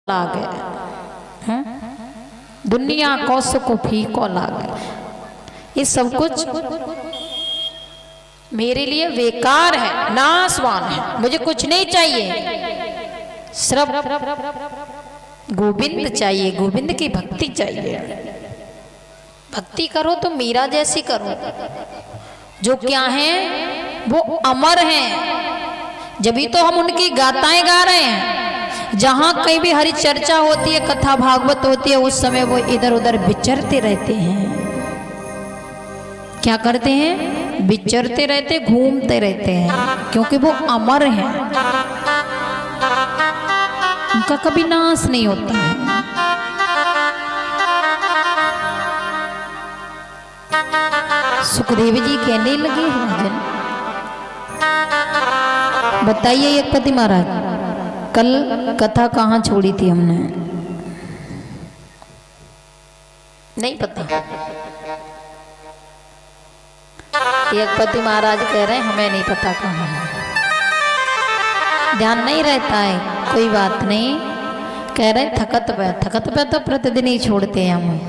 लागे हैं, दुनिया कौस को फीको लागे। ये सब कुछ मेरे लिए बेकार है, नासवान है, मुझे कुछ नहीं चाहिए, सिर्फ गोविंद चाहिए, गोविंद की भक्ति चाहिए। भक्ति करो तो मीरा जैसी करो, जो क्या है वो अमर हैं, जभी तो हम उनकी गाताएं गा रहे हैं। जहां कहीं भी हरि चर्चा होती है, कथा भागवत होती है, उस समय वो इधर उधर विचरते रहते हैं। क्या करते हैं? विचरते रहते, घूमते रहते हैं, क्योंकि वो अमर हैं, उनका कभी नाश नहीं होता है। सुखदेव जी कहने लगे, राजन बताइए एकपति महाराज, कल कथा कहाँ छोड़ी थी हमने? नहीं पता। एकपति महाराज कह रहे हैं हमें नहीं पता कहाँ है, ध्यान नहीं रहता है, कोई बात नहीं। कह रहे थकत पे तो प्रतिदिन ही छोड़ते हैं हम।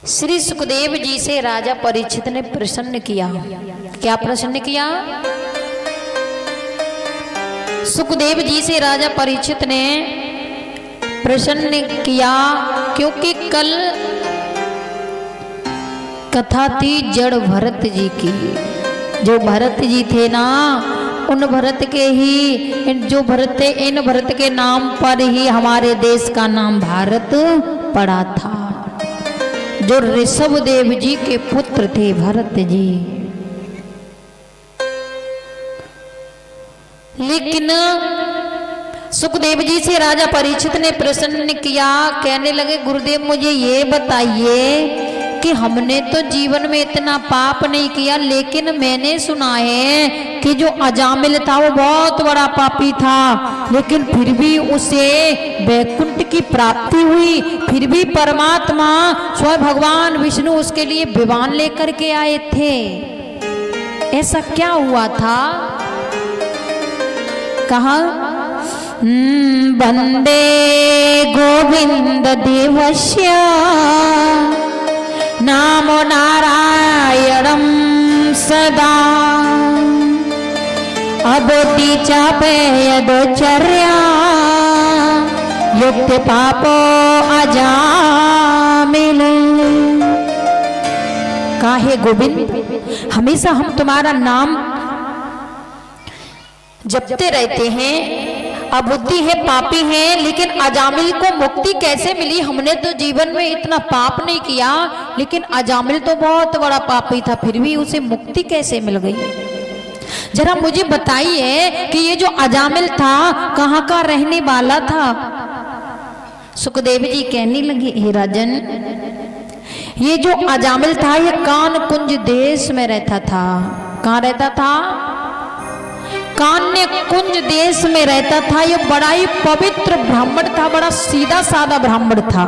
श्री सुखदेव जी से राजा परीक्षित ने प्रसन्न किया। क्या प्रसन्न किया? सुखदेव जी से राजा परीक्षित ने प्रसन्न किया, क्योंकि कल कथा थी जड़ भरत जी की। जो भरत जी थे ना, उन भरत के ही, जो भरत थे, इन भरत के नाम पर ही हमारे देश का नाम भारत पड़ा था। जो ऋषभ देव जी के पुत्र थे भरत जी। लेकिन सुखदेव जी से राजा परीक्षित ने प्रसन्न किया, कहने लगे गुरुदेव मुझे ये बताइए कि हमने तो जीवन में इतना पाप नहीं किया, लेकिन मैंने सुना है कि जो अजामिल था वो बहुत बड़ा पापी था, लेकिन फिर भी उसे वैकुंठ की प्राप्ति हुई, फिर भी परमात्मा स्वयं भगवान विष्णु उसके लिए विमान लेकर के आए थे। ऐसा क्या हुआ था? कहा वंदे गोविंद देवस्य नामो नारायणं सदा अबोधि चापयदोचर्या युक्त पापो अजामिल। काहे गोविंद, हमेशा हम तुम्हारा नाम जपते रहते हैं, अबुद्धि है, पापी है, लेकिन अजामिल को मुक्ति कैसे मिली? हमने तो जीवन में इतना पाप नहीं किया, लेकिन अजामिल तो बहुत बड़ा पापी था, फिर भी उसे मुक्ति कैसे मिल गई? जरा मुझे बताइए कि ये जो अजामिल था कहाँ का रहने वाला था? सुखदेव जी कहने लगे हे राजन, ये जो अजामिल था ये कान कुंज देश में रहता था। कहाँ रहता था? कान्य कुंज देश में रहता था। ये बड़ा ही पवित्र ब्राह्मण था, बड़ा सीधा साधा ब्राह्मण था,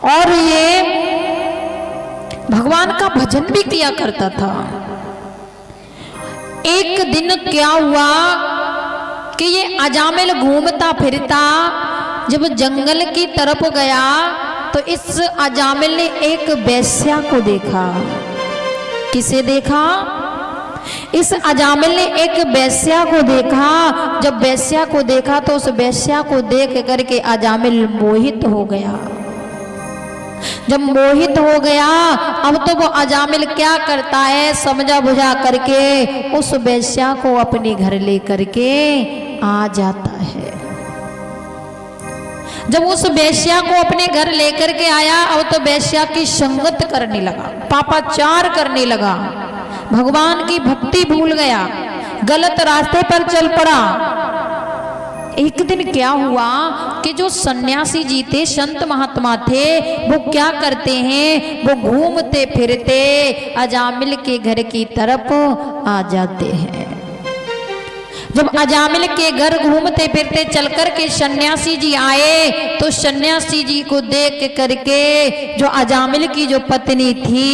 और ये भगवान का भजन भी किया करता था। एक दिन क्या हुआ कि ये अजामिल घूमता फिरता जब जंगल की तरफ गया, तो इस अजामिल ने एक वेश्या को देखा। किसे देखा? इस अजामिल ने एक वेश्या को देखा। जब वेश्या को देखा तो उस वेश्या को देख करके अजामिल मोहित हो गया। जब मोहित हो गया, अब तो वो अजामिल क्या करता है, समझा बुझा करके उस वेश्या को अपने घर ले करके आ जाता है। जब उस वेश्या को अपने घर लेकर के आया, अब तो वेश्या की संगत करने लगा, पापाचार करने लगा, भगवान की भक्ति भूल गया, गलत रास्ते पर चल पड़ा। एक दिन क्या हुआ कि जो सन्यासी जी थे, संत महात्मा थे, वो क्या करते हैं, वो घूमते फिरते अजामिल के घर की तरफ आ जाते हैं। जब अजामिल के घर घूमते फिरते चलकर के सन्यासी जी आए, तो सन्यासी जी को देख करके जो अजामिल की जो पत्नी थी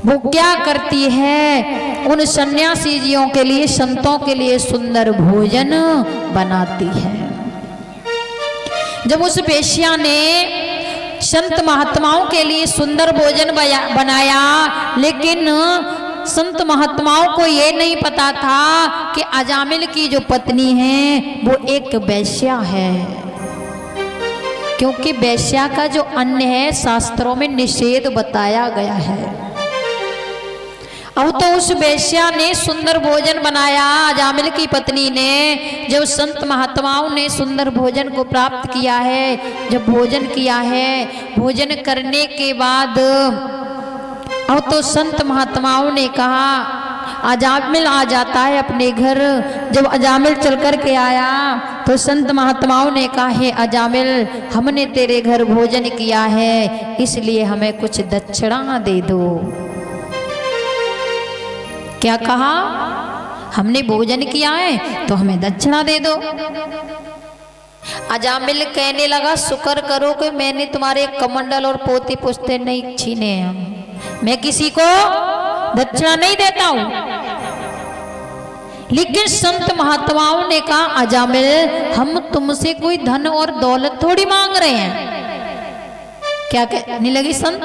वो क्या करती है, उन सन्यासी जियों के लिए, संतों के लिए सुंदर भोजन बनाती है। जब उस वेश्या ने संत महात्माओं के लिए सुंदर भोजन बनाया, लेकिन संत महात्माओं को ये नहीं पता था कि अजामिल की जो पत्नी है वो एक वेश्या है, क्योंकि वेश्या का जो अन्न है शास्त्रों में निषेध बताया गया है। अब तो उस वेश्या ने सुंदर भोजन बनाया, अजामिल की पत्नी ने। जब संत महात्माओं ने सुंदर भोजन को प्राप्त किया है, जब भोजन किया है, भोजन करने के बाद अब तो संत महात्माओं ने कहा, अजामिल आ जाता है अपने घर। जब अजामिल चल कर के आया तो संत महात्माओं ने कहा, हे अजामिल, हमने तेरे घर भोजन किया है, इसलिए हमें कुछ दक्षिणा दे दो। क्या कहा? हमने भोजन किया है तो हमें दक्षिणा दे दो। अजामिल कहने लगा, शुक्र करो कि मैंने तुम्हारे कमंडल और पोते पुश्ते नहीं छीने हैं, मैं किसी को दक्षिणा नहीं देता हूं। लेकिन संत महात्माओं ने कहा, अजामिल, हम तुमसे कोई धन और दौलत थोड़ी मांग रहे हैं। क्या कहने लगी संत?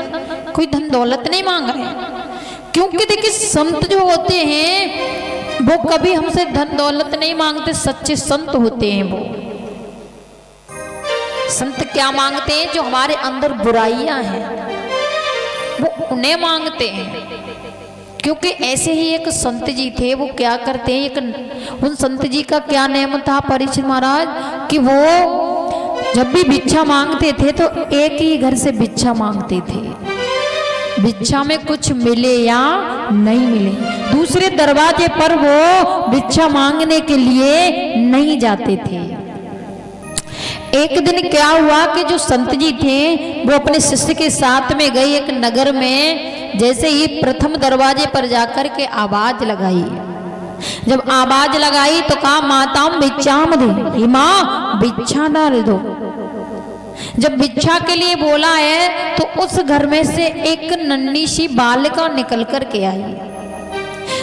कोई धन दौलत नहीं मांग रहे हैं, क्योंकि देखिए संत जो होते हैं वो कभी हमसे धन दौलत नहीं मांगते, सच्चे संत होते हैं वो। संत क्या मांगते हैं? जो हमारे अंदर बुराइयां हैं वो उन्हें मांगते हैं। क्योंकि ऐसे ही एक संत जी थे, वो क्या करते हैं, एक उन संत जी का क्या नियम था परीक्षित महाराज, कि वो जब भी भिक्षा मांगते थे तो एक ही घर से भिक्षा मांगते थे। भिक्षा में कुछ मिले या नहीं मिले, दूसरे दरवाजे पर वो भिक्षा मांगने के लिए नहीं जाते थे। एक दिन क्या हुआ कि जो संत जी थे वो अपने शिष्य के साथ में गए एक नगर में। जैसे ही प्रथम दरवाजे पर जाकर के आवाज लगाई, जब आवाज लगाई तो कहा, माताम भिक्षाम दे, माँ भिक्षा डाल दो। जब भिक्षा के लिए बोला है तो उस घर में से एक नन्ही सी बालिका निकल कर के आई।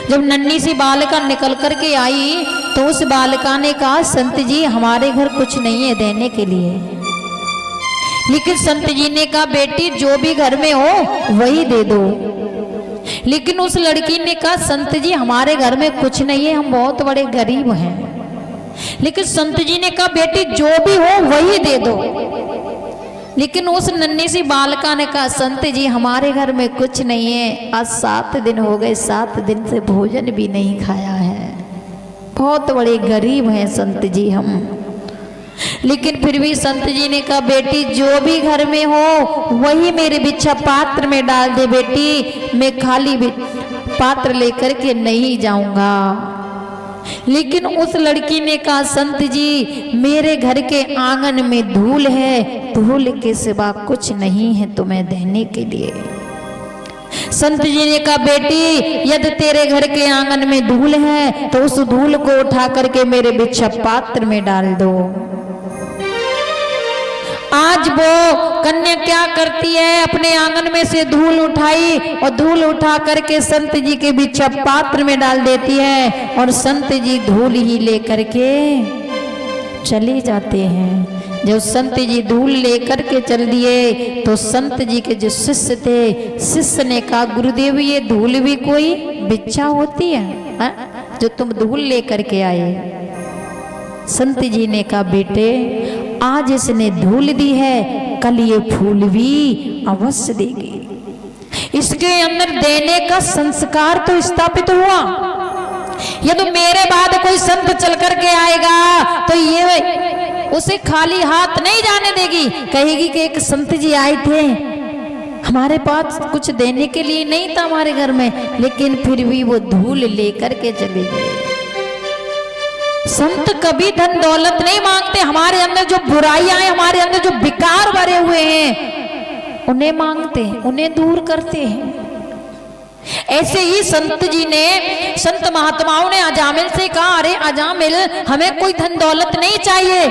जब नन्ही सी बालिका निकल कर के आई तो उस बालिका ने कहा, संत जी हमारे घर कुछ नहीं है देने के लिए। लेकिन संत जी ने कहा, बेटी जो भी घर में हो वही दे दो। लेकिन उस लड़की ने कहा, संत जी हमारे घर में कुछ नहीं है, हम बहुत बड़े गरीब हैं। लेकिन संत जी ने कहा, बेटी जो भी हो वही दे दो। लेकिन उस नन्ही सी बालिका ने कहा, संत जी हमारे घर में कुछ नहीं है, आज 7 दिन हो गए, 7 दिन से भोजन भी नहीं खाया है, बहुत बड़े गरीब हैं संत जी हम। लेकिन फिर भी संत जी ने कहा, बेटी जो भी घर में हो वही मेरे भिक्षा पात्र में डाल दे बेटी, मैं खाली पात्र लेकर के नहीं जाऊंगा। लेकिन उस लड़की ने कहा, संत जी मेरे घर के आंगन में धूल है, धूल के सिवा कुछ नहीं है तुम्हें देने के लिए। संत जी ने कहा, बेटी यदि तेरे घर के आंगन में धूल है तो उस धूल को उठा करके मेरे भिक्षा पात्र में डाल दो। आज वो कन्या क्या करती है, अपने आंगन में से धूल उठाई और धूल उठा करके संत जी के भिक्षा पात्र में डाल देती है, और संत जी धूल ही लेकर के चले जाते हैं। जब संत जी धूल लेकर के चल दिए तो संत जी के जो शिष्य थे, शिष्य ने कहा, गुरुदेव ये धूल भी कोई भिक्षा होती है, हा? जो तुम धूल लेकर के आए। संत जी ने कहा, बेटे आज इसने धूल दी है, कल ये फूल भी अवश्य देगी। इसके अंदर देने का संस्कार तो स्थापित हुआ। ये तो मेरे बाद कोई संत चल कर के आएगा तो ये उसे खाली हाथ नहीं जाने देगी, कहेगी कि एक संत जी आए थे, हमारे पास कुछ देने के लिए नहीं था हमारे घर में, लेकिन फिर भी वो धूल लेकर के चले गए। संत कभी धन दौलत नहीं मांगते, हमारे अंदर जो बुराइयां हैं, हमारे अंदर जो विकार भरे हुए हैं उन्हें मांगते हैं, उन्हें दूर करते हैं। ऐसे ही संत जी ने, संत महात्माओं ने अजामिल से कहा, अरे अजामिल हमें कोई धन दौलत नहीं चाहिए।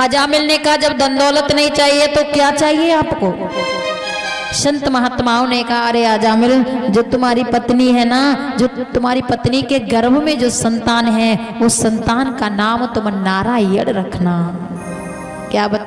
अजामिल ने कहा, जब धन दौलत नहीं चाहिए तो क्या चाहिए आपको? संत महात्माओं ने कहा, अरे अजामिल, जो तुम्हारी पत्नी है ना, जो तुम्हारी पत्नी के गर्भ में जो संतान है, उस संतान का नाम तुम नारायण रखना। क्या बताया?